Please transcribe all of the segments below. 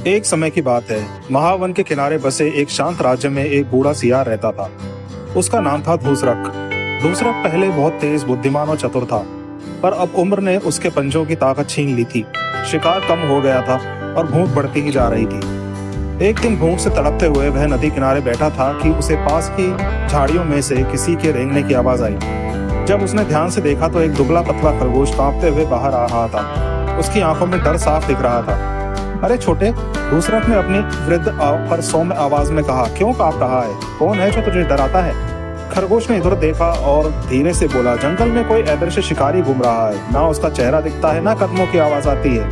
एक समय की बात है, महावन के किनारे बसे एक शांत राज्य में एक बूढ़ा सियार रहता था। उसका नाम था धूसरक। धूसरक पहले बहुत तेज, बुद्धिमान और चतुर था, पर अब उम्र ने उसके पंजों की ताकत छीन ली थी। शिकार कम हो गया था और भूख बढ़ती ही जा रही थी। एक दिन भूख से तड़पते हुए वह नदी किनारे बैठा था कि उसे पास की झाड़ियों में से किसी के रेंगने की आवाज आई। जब उसने ध्यान से देखा तो एक दुबला पतला खरगोश कांपते हुए बाहर आ रहा था। उसकी आंखों में डर साफ दिख रहा था। अरे छोटे, धूसरक ने अपनी वृद्ध पर सौम्य आवाज में कहा, क्यों कांप रहा है? कौन है जो तुझे डराता है? खरगोश ने इधर देखा और धीरे से बोला, जंगल में कोई अदृश्य शिकारी घूम रहा है। ना उसका चेहरा दिखता है, ना कदमों की आवाज आती है,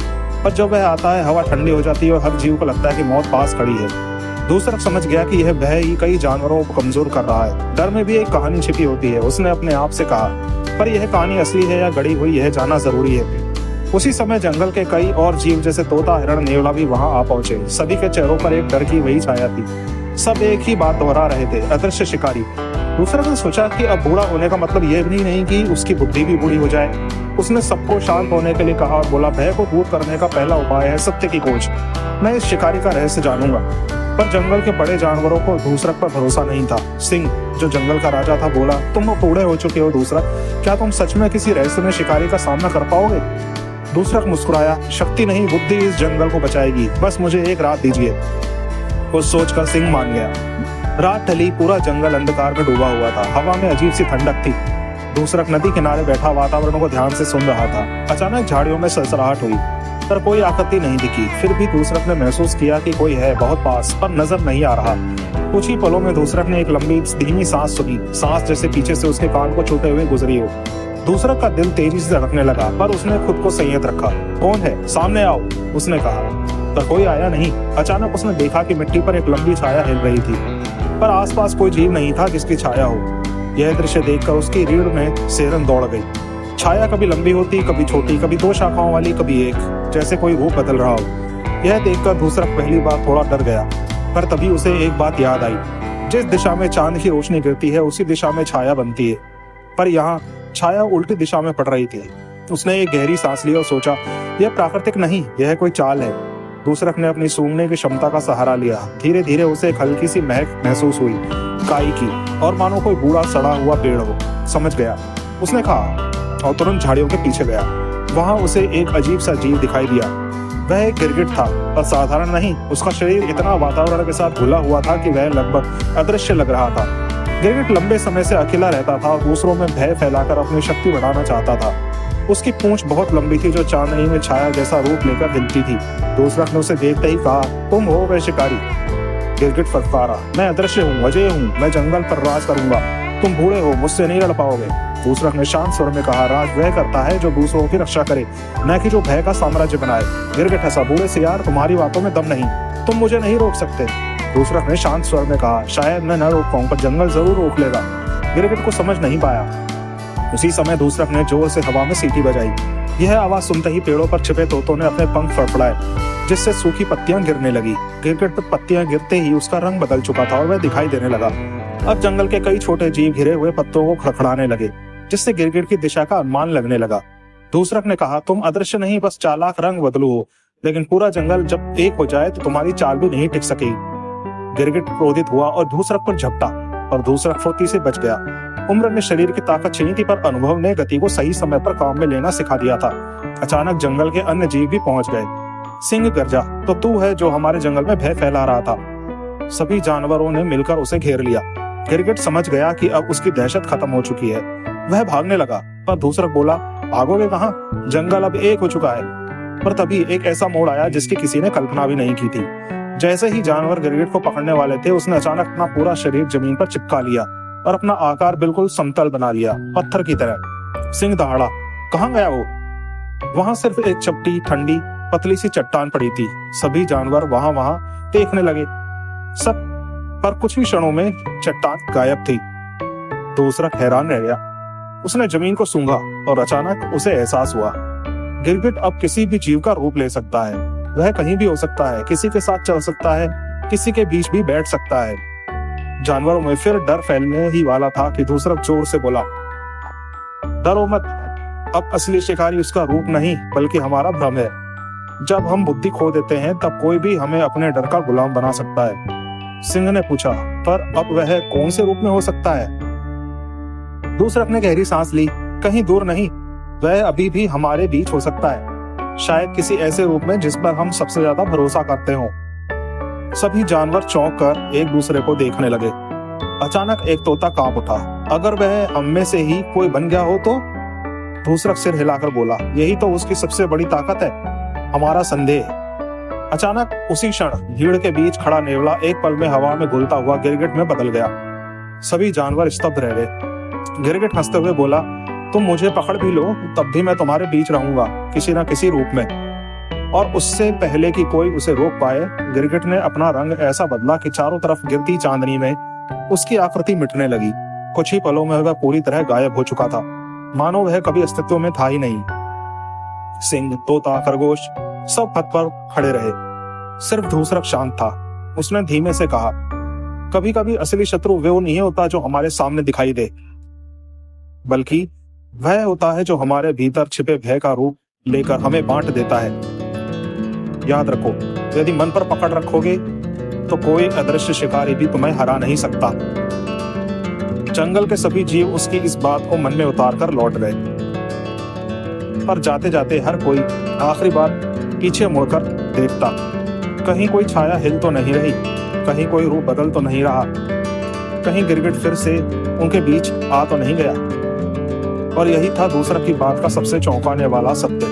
पर जब वह आता है हवा ठंडी हो जाती है और हर जीव को लगता है कि मौत पास खड़ी है। धूसरक समझ गया कि यह भय ही कई जानवरों को कमजोर कर रहा है। डर में भी एक कहानी छिपी होती है, उसने अपने आप से कहा, पर यह कहानी असली है या गढ़ी हुई, यह जानना जरूरी है। उसी समय जंगल के कई और जीव जैसे तोता, हिरण, नेवला भी वहां आ पहुंचे। सभी के चेहरों पर एक डर की वही छाया थी। सब एक ही बात दोहरा रहे थे, अदृश्य शिकारी। धूसरक ने सोचा कि अब बूढ़ा होने का मतलब यह भी नहीं कि उसकी बुद्धि भी बूढ़ी हो जाए। उसने सबको शांत होने के लिए कहा और बोला, भय को दूर करने का पहला उपाय है सत्य की खोज। मैं इस शिकारी का रहस्य जानूंगा। पर जंगल के बड़े जानवरों को धूसरक पर भरोसा नहीं था। सिंह, जो जंगल का राजा था, बोला, तुम बूढ़े हो चुके हो धूसरक, क्या तुम सच में किसी रहस्य में शिकारी का सामना कर पाओगे? धूसरक मुस्कुराया, शक्ति नहीं, बुद्धि इस जंगल को बचाएगी, बस मुझे एक रात दीजिए। कुछ सोचकर सिंह मान गया। रात ढली, पूरा जंगल अंधकार में डूबा हुआ था। हवा में अजीब सी ठंडक थी। धूसरक नदी किनारे बैठा वातावरण को ध्यान से सुन रहा था। अचानक झाड़ियों में सरसराहट हुई, पर कोई आकृति नहीं दिखी। फिर भी धूसरक ने महसूस किया कि कोई है बहुत पास, पर नजर नहीं आ रहा। कुछ ही पलों में धूसरक ने एक लंबी धीमी सांस सुनी, सांस जैसे पीछे से उसके कान को छूते हुए गुजरी हो। धूसरक का दिल तेजी से धड़कने लगा, पर उसने खुद को संयत रखा। कौन है? सामने आओ, उसने कहा, पर कोई आया नहीं। अचानक उसने देखा कि मिट्टी पर एक लंबी छाया हिल रही थी, पर आसपास कोई जीव नहीं था जिसकी छाया हो। यह दृश्य देखकर उसकी रीढ़ में सिहरन दौड़ गई। छाया कभी लंबी होती, कभी छोटी, कभी दो शाखाओं वाली, कभी एक, जैसे कोई रूप बदल रहा हो। यह देखकर धूसरक पहली बार थोड़ा डर गया, पर तभी उसे एक बात याद आई। जिस दिशा में चांद की रोशनी गिरती है, उसी दिशा में छाया बनती है, पर यहाँ छाया उल्टी दिशा में पड़ रही थी। उसने एक गहरी सांस ली और सोचा, यह प्राकृतिक नहीं, यह कोई चाल है। धूसरक ने अपनी सूंघने की क्षमता का सहारा लिया। धीरे धीरे उसे एक हल्की सी महक महसूस हुई, काई की, और मानो कोई बूढ़ा सड़ा हुआ पेड़ हो। समझ गया, उसने कहा, और तुरंत झाड़ियों के पीछे गया। वहां उसे एक अजीब सा जीव दिखाई दिया। वह एक गिरगिट था, पर साधारण नहीं। उसका शरीर इतना वातावरण के साथ घुला हुआ था कि वह लगभग अदृश्य लग रहा था। गिरगिट लंबे समय से अकेला रहता था और दूसरों में भय फैलाकर अपनी शक्ति बढ़ाना चाहता था। उसकी पूंछ बहुत लंबी थी, जो चांदनी में छाया जैसा रूप लेकर हिलती थी। धूसरक ने उसे देखते ही कहा, तुम हो वह शिकारी? गिरगिट फटकारा, मैं अदृश्य हूँ, अजय हूँ, मैं जंगल पर राज करूंगा। तुम बूढ़े हो, मुझसे नहीं लड़ पाओगे। धूसरक ने शांत स्वर में कहा, राज वह करता है जो दूसरों की रक्षा करे, न कि जो भय का साम्राज्य बनाए। गिरगिट हंसा, बूढ़े सियार, तुम्हारी बातों में दम नहीं, तुम मुझे नहीं रोक सकते। धूसरक ने शांत स्वर में कहा, शायद मैं न रोक पाऊं, पर जंगल जरूर रोक लेगा। गिरगिट को समझ नहीं पाया। उसी समय धूसरक ने जोर से हवा में सीटी बजाई। यह आवाज सुनते ही पेड़ों पर छिपे तोतों ने अपने पंख फड़फड़ाए, जिससे सूखी पत्तियां गिरने लगी। गिरगिट पर पत्तियां गिरते ही उसका रंग बदल चुका था और वह दिखाई देने लगा। अब जंगल के कई छोटे जीव घिरे हुए पत्तों को खड़खड़ाने लगे, जिससे गिरगिट की दिशा का अनुमान लगने लगा। धूसरक ने कहा, तुम अदृश्य नहीं, बस चालाक रंग बदलू हो, लेकिन पूरा जंगल जब एक हो जाए तो तुम्हारी चाल भी नहीं टिक सकेगी। गिरगिट क्रोधित हुआ और धूसरक पर झपटा, और धूसरक फुर्ती से बच गया। उम्र ने शरीर की ताकत छीनी थी, पर अनुभव ने गति को सही समय पर काम में लेना सिखा दिया था। अचानक जंगल के अन्य जीव भी पहुंच गए। सिंह गरजा, तो तू है जो हमारे जंगल में भय फैला रहा था। सभी जानवरों ने मिलकर उसे घेर लिया। गिरगिट समझ गया कि अब उसकी दहशत खत्म हो चुकी है। वह भागने लगा, पर धूसरक बोला, भागोगे कहाँ? जंगल अब एक हो चुका है। पर तभी एक ऐसा मोड़ आया जिसकी किसी ने कल्पना भी नहीं की थी। जैसे ही जानवर गिरगिट को पकड़ने वाले थे, उसने अचानक अपना पूरा शरीर जमीन पर चिपका लिया और अपना आकार बिल्कुल समतल बना लिया, पत्थर की तरह। सिंह दहाड़ा, कहाँ गया वो? वहां सिर्फ एक चपटी, ठंडी, पतली सी चट्टान पड़ी थी। सभी जानवर वहां देखने लगे, सब, पर कुछ ही क्षणों में चट्टान गायब थी। धूसरक हैरान रह गया। उसने जमीन को सूंघा और अचानक उसे एहसास हुआ, गिरगिट अब किसी भी जीव का रूप ले सकता है। वह कहीं भी हो सकता है, किसी के साथ चल सकता है, किसी के बीच भी बैठ सकता है। जानवरों में फिर डर फैलने ही वाला था कि धूसरक जोर से बोला, डरो मत, अब असली शिकारी उसका रूप नहीं बल्कि हमारा भ्रम है। जब हम बुद्धि खो देते हैं तब कोई भी हमें अपने डर का गुलाम बना सकता है। सिंह ने पूछा, पर अब वह कौन से रूप में हो सकता है? दूसरक ने गहरी सांस ली। कहीं दूर नहीं, वह अभी भी हमारे बीच हो सकता है, शायद किसी ऐसे रूप में जिस पर हम सबसे ज्यादा भरोसा करते हो। सभी जानवर चौंक कर एक दूसरे को देखने लगे। अचानक एक तोता कांप उठा। अगर वह हम में से ही कोई बन गया हो तो? दूसरक सिर हिलाकर बोला, यही तो उसकी सबसे बड़ी ताकत है, हमारा संदेह। अचानक उसी क्षण भीड़ के बीच खड़ा नेवला एक पल में हवा में घुलता हुआ गिरगिट में बदल गया। सभी जानवर स्तब्ध रह गए। गिरगिट हंसते हुए बोला, तुम मुझे पकड़ भी लो तब भी मैं तुम्हारे बीच रहूंगा, किसी न किसी रूप में। और उससे पहले कि कोई उसे रोक पाए, गिरगिट ने अपना रंग ऐसा बदला कि चारों तरफ गिरती चांदनी में उसकी आकृति मिटने लगी। कुछ ही पलों में वह पूरी तरह गायब हो चुका था, मानो वह कभी अस्तित्व में था ही नहीं। सिंह, तोता, खरगोश सब पथ पर खड़े रहे। सिर्फ दूसरक शांत था। उसने धीमे से कहा, कभी कभी असली शत्रु वो नहीं होता जो हमारे सामने दिखाई दे, बल्कि वह होता है जो हमारे भीतर छिपे भय का रूप लेकर हमें बांट देता है। याद रखो, यदि मन पर पकड़ रखोगे तो कोई अदृश्य शिकारी भी तुम्हें हरा नहीं सकता। जंगल के सभी जीव उसकी इस बात को मन में उतार कर लौट गए, पर जाते जाते हर कोई आखिरी बार पीछे मुड़कर देखता। कहीं कोई छाया हिल तो नहीं रही, कहीं कोई रूप बदल तो नहीं रहा, कहीं गिरगिट फिर से उनके बीच आ तो नहीं गया। और यही था दूसरक की बात का सबसे चौंकाने वाला सत्य।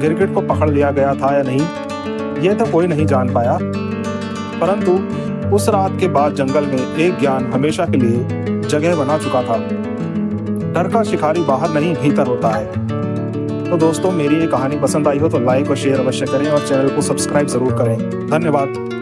गिरगिट को पकड़ लिया गया था या नहीं, यह तो कोई नहीं जान पाया, परंतु उस रात के बाद जंगल में एक ज्ञान हमेशा के लिए जगह बना चुका था। डर का शिकारी बाहर नहीं, भीतर होता है। तो दोस्तों, मेरी ये कहानी पसंद आई हो तो लाइक और शेयर अवश्य करें और चैनल को सब्सक्राइब जरूर करें। धन्यवाद।